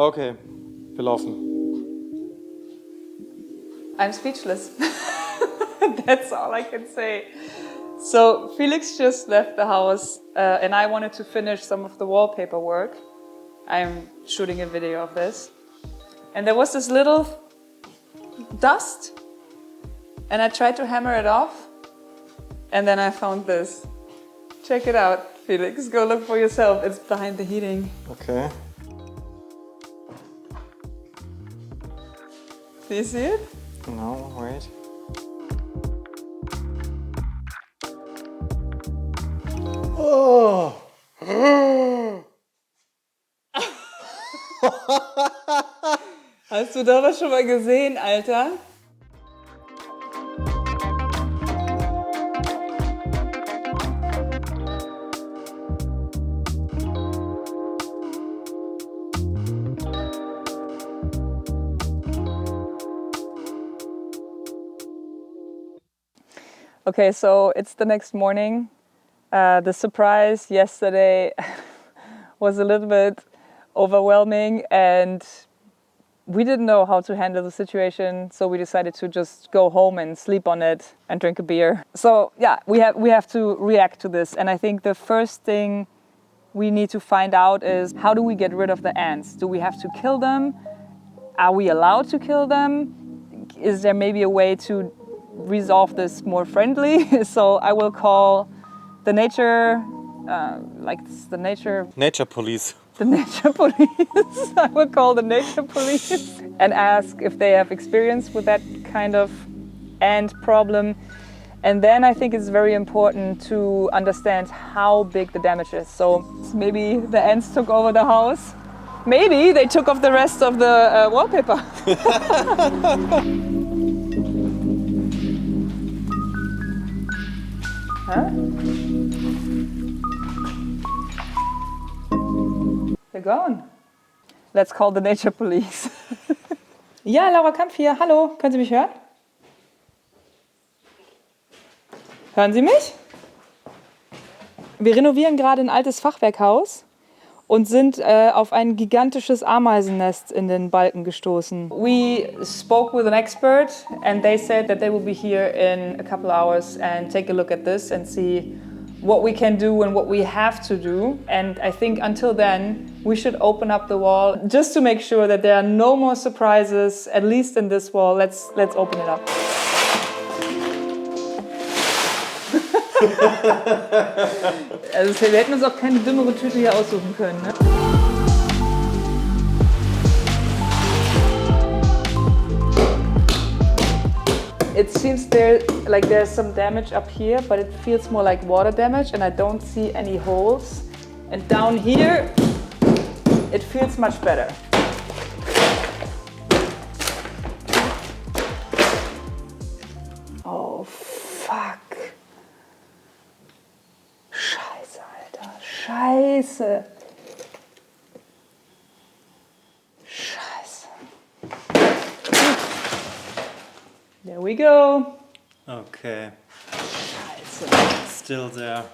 Okay, wir laufen. I'm speechless. That's all I can say. So Felix just left the house and I wanted to finish some of the wallpaper work. I'm shooting a video of this. And there was this little dust and I tried to hammer it off and then I found this. Check it out, Felix. Go look for yourself. It's behind the heating. Okay. Do you see it? No, wait. Oh! Hast du da was schon mal gesehen, Alter? Okay, so it's the next morning. The surprise yesterday was a little bit overwhelming and we didn't know how to handle the situation, so we decided to just go home and sleep on it and drink a beer. So yeah, we have to react to this, and I think the first thing we need to find out is, how do we get rid of the ants? Do we have to kill them? Are we allowed to kill them? Is there maybe a way to resolve this more friendly? So I will call the nature Police. The nature police. I will call the nature police and ask if they have experience with that kind of ant problem. And then I think it's very important to understand how big the damage is. So maybe the ants took over the house. Maybe they took off the rest of the wallpaper. Huh? They're gone. Let's call the nature police. Ja, Laura Kampf hier. Hallo, können Sie mich hören? Hören Sie mich? Wir renovieren gerade ein altes Fachwerkhaus und sind auf ein gigantisches Ameisennest in den Balken gestoßen. We spoke with an expert and they said that they will be here in a couple hours and take a look at this and see what we can do and what we have to do. And I think until then, we should open up the wall just to make sure that there are no more surprises, at least in this wall. Let's open it up. Also wir hätten uns auch keine dümmere Tüte hier aussuchen können, ne? It seems there's some damage up here, but it feels more like water damage and I don't see any holes. And down here, it feels much better. Oh, fuck. Scheiße, Alter. Scheiße. There we go. Okay. Scheiße. Still there.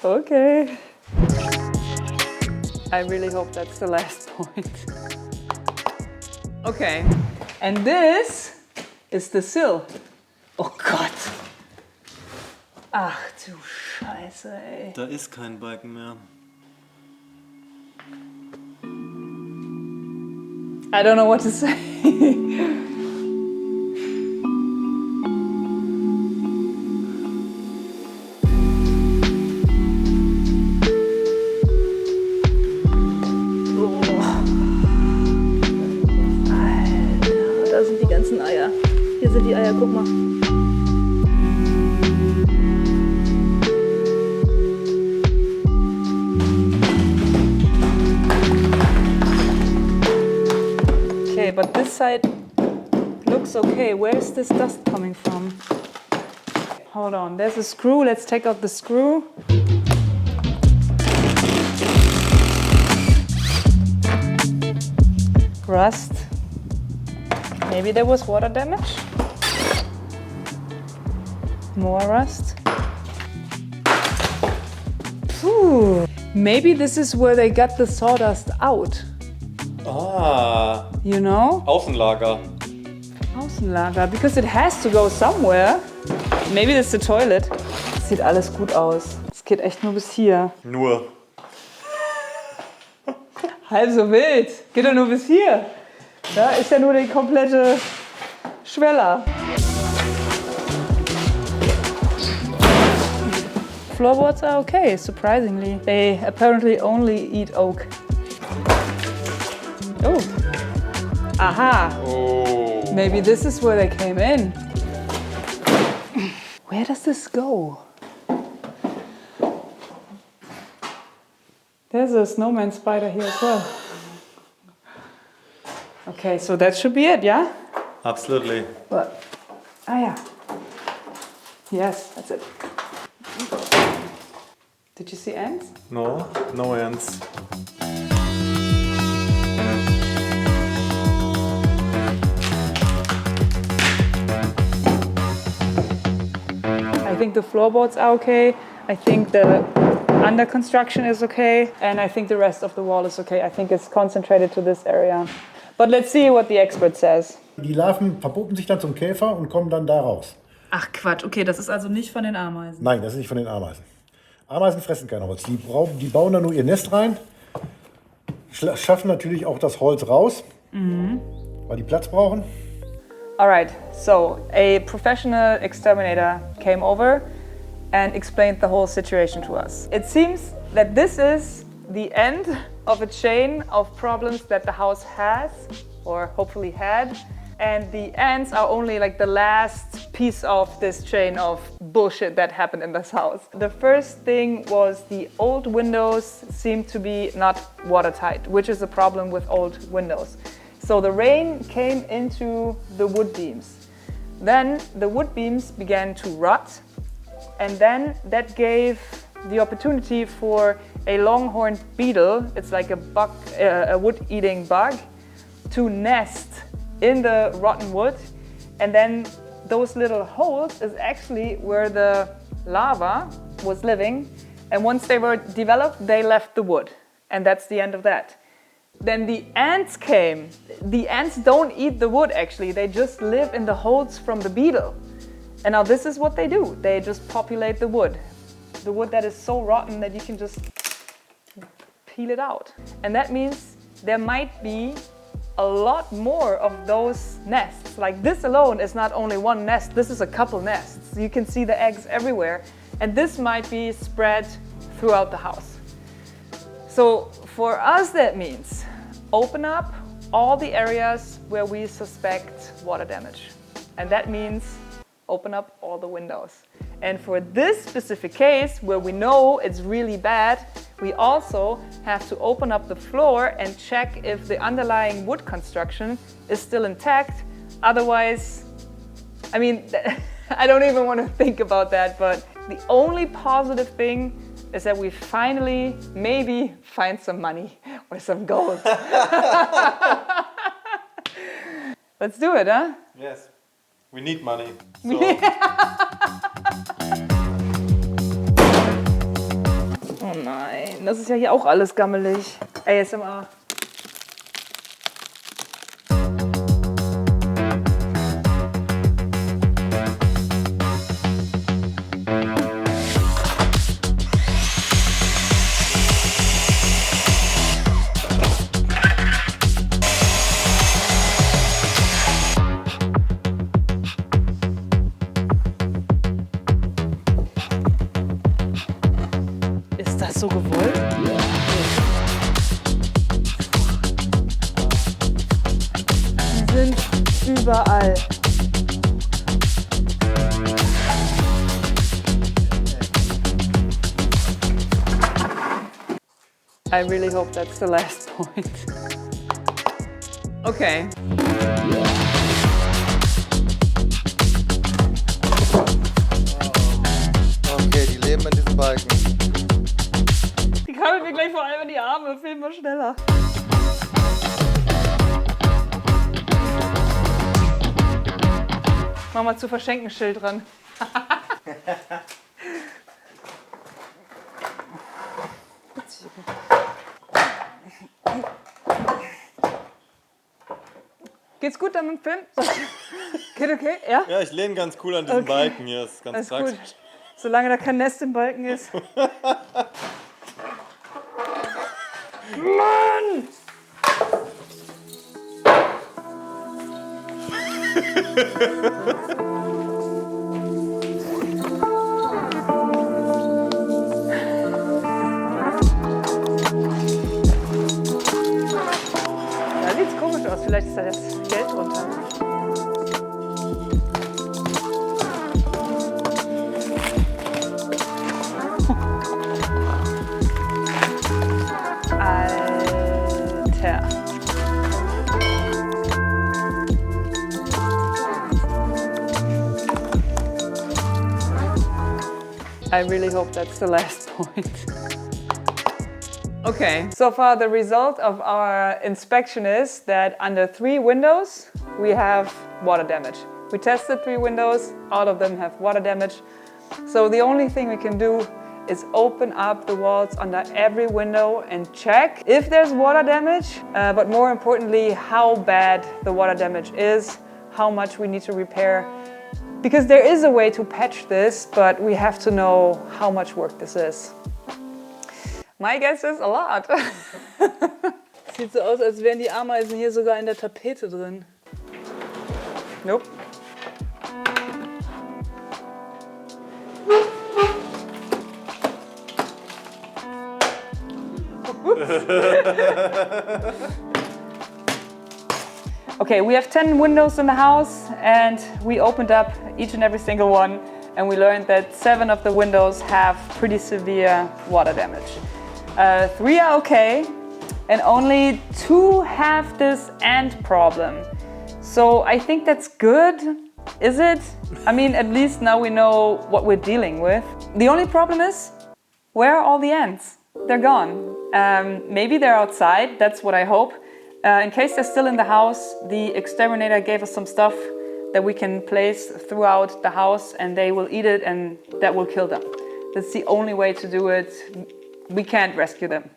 Okay. I really hope that's the last point. Okay. And this is the sill. Oh Gott. Ach du Scheiße, ey. Da ist kein Balken mehr. I don't know what to say. Alter, da sind die ganzen Eier. Hier sind die Eier, guck mal. But this side looks okay. Where is this dust coming from? Hold on, there's a screw. Let's take out the screw. Rust. Maybe there was water damage. More rust. Phew. Maybe this is where they got the sawdust out. Ah, You know? Außenlager. Außenlager, because it has to go somewhere. Maybe that's the toilet. Sieht alles gut aus. Es geht echt nur bis hier. Nur. Halb so wild. Geht doch nur bis hier. Da ist ja nur die komplette Schweller. Floorboards are okay, surprisingly. They apparently only eat oak. Oh. Aha. Oh. Maybe this is where they came in. Where does this go? There's a snowman spider here as well. Okay, so that should be it, yeah? Absolutely. What? Ah, yeah. Yes, that's it. Did you see ants? No, no ants. I think the floorboards are okay. I think the under construction is okay. And I think the rest of the wall is okay. I think it's concentrated to this area. But let's see what the expert says. Die Larven verpuppen sich dann zum Käfer und kommen dann da raus. Ach Quatsch, okay, das ist also nicht von den Ameisen. Nein, das ist nicht von den Ameisen. Ameisen fressen kein Holz. Die bauen da nur ihr Nest rein, schaffen natürlich auch das Holz raus, weil die Platz brauchen. Alright, so a professional exterminator came over and explained the whole situation to us. It seems that this is the end of a chain of problems that the house has, or hopefully had. And the ants are only like the last piece of this chain of bullshit that happened in this house. The first thing was the old windows seemed to be not watertight, which is a problem with old windows. So the rain came into the wood beams. Then the wood beams began to rot, and then that gave the opportunity for a longhorned beetle, it's like a bug, a wood-eating bug, to nest in the rotten wood, and then those little holes is actually where the larva was living, and once they were developed, they left the wood, and that's the end of that. Then the ants came. The ants don't eat the wood actually, they just live in the holes from the beetle. And now this is what they do, they just populate the wood that is so rotten that you can just peel it out. And that means there might be a lot more of those nests. Like this alone is not only one nest, this is a couple nests. You can see the eggs everywhere, and this might be spread throughout the house. So for us that means open up all the areas where we suspect water damage. And that means open up all the windows. And for this specific case, where we know it's really bad, we also have to open up the floor and check if the underlying wood construction is still intact. Otherwise, I mean, I don't even want to think about that, but the only positive thing is that we finally maybe find some money or some gold. Let's do it, huh? Yes. We need money. So. Oh nein, das ist ja hier auch alles gammelig. ASMR. Ist das so gewollt? Die sind überall. I really hope that's the last point. Okay. Okay, die leben in diesem Balken. Die krabbelt mir gleich vor allem in die Arme. Film mal schneller. Mach mal zu verschenken Schild dran. Geht's gut dann im Film? Geht okay? Ja? Ja, ich lehne ganz cool an diesem Balken hier. Das ist ganz Alles praktisch. gut. Solange da kein Nest im Balken ist. Mann! Da sieht's komisch aus. Vielleicht ist da das Geld drunter. Alter. I really hope that's the last point. Okay, so far the result of our inspection is that under 3 windows we have water damage. We tested 3 windows, all of them have water damage. So the only thing we can do is open up the walls under every window and check if there's water damage, but more importantly, how bad the water damage is, how much we need to repair. Because there is a way to patch this, but we have to know how much work this is. My guess is a lot. Sieht so aus, als wären die Ameisen hier sogar in der Tapete drin. Nope. Okay, we have 10 windows in the house and we opened up each and every single one and we learned that 7 of the windows have pretty severe water damage. 3 are okay and only 2 have this ant problem. So I think that's good, is it? I mean, at least now we know what we're dealing with. The only problem is, where are all the ants? They're gone. Maybe they're outside, that's what I hope. In case they're still in the house, the exterminator gave us some stuff that we can place throughout the house and they will eat it and that will kill them. That's the only way to do it. We can't rescue them.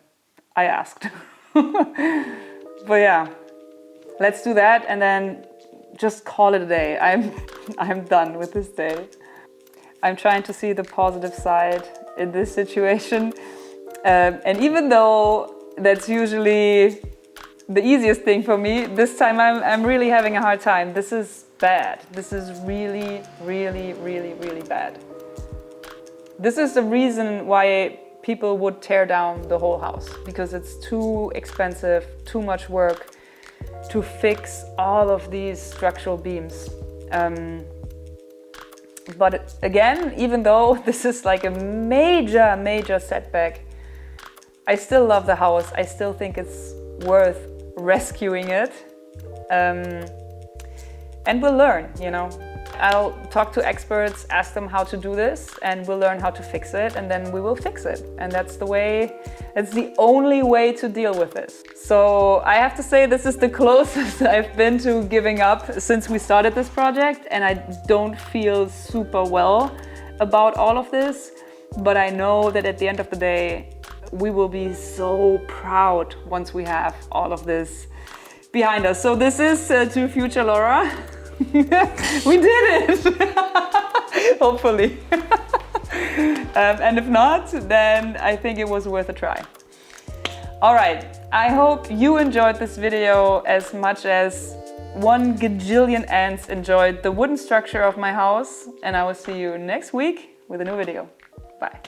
I asked. But yeah, let's do that and then just call it a day. I'm done with this day. I'm trying to see the positive side in this situation. And even though that's usually the easiest thing for me, this time I'm really having a hard time. This is bad. This is really, really, really, really bad. This is the reason why people would tear down the whole house, because it's too expensive, too much work to fix all of these structural beams. But again, even though this is like a major, major setback, I still love the house. I still think it's worth rescuing it. And we'll learn, you know. I'll talk to experts, ask them how to do this, and we'll learn how to fix it, and then we will fix it. And that's the only way to deal with this. So I have to say this is the closest I've been to giving up since we started this project, and I don't feel super well about all of this, but I know that at the end of the day, we will be so proud once we have all of this behind us. So this is to future Laura. We did it! Hopefully. And if not, then I think it was worth a try. All right, I hope you enjoyed this video as much as 1 gajillion ants enjoyed the wooden structure of my house, and I will see you next week with a new video. Bye.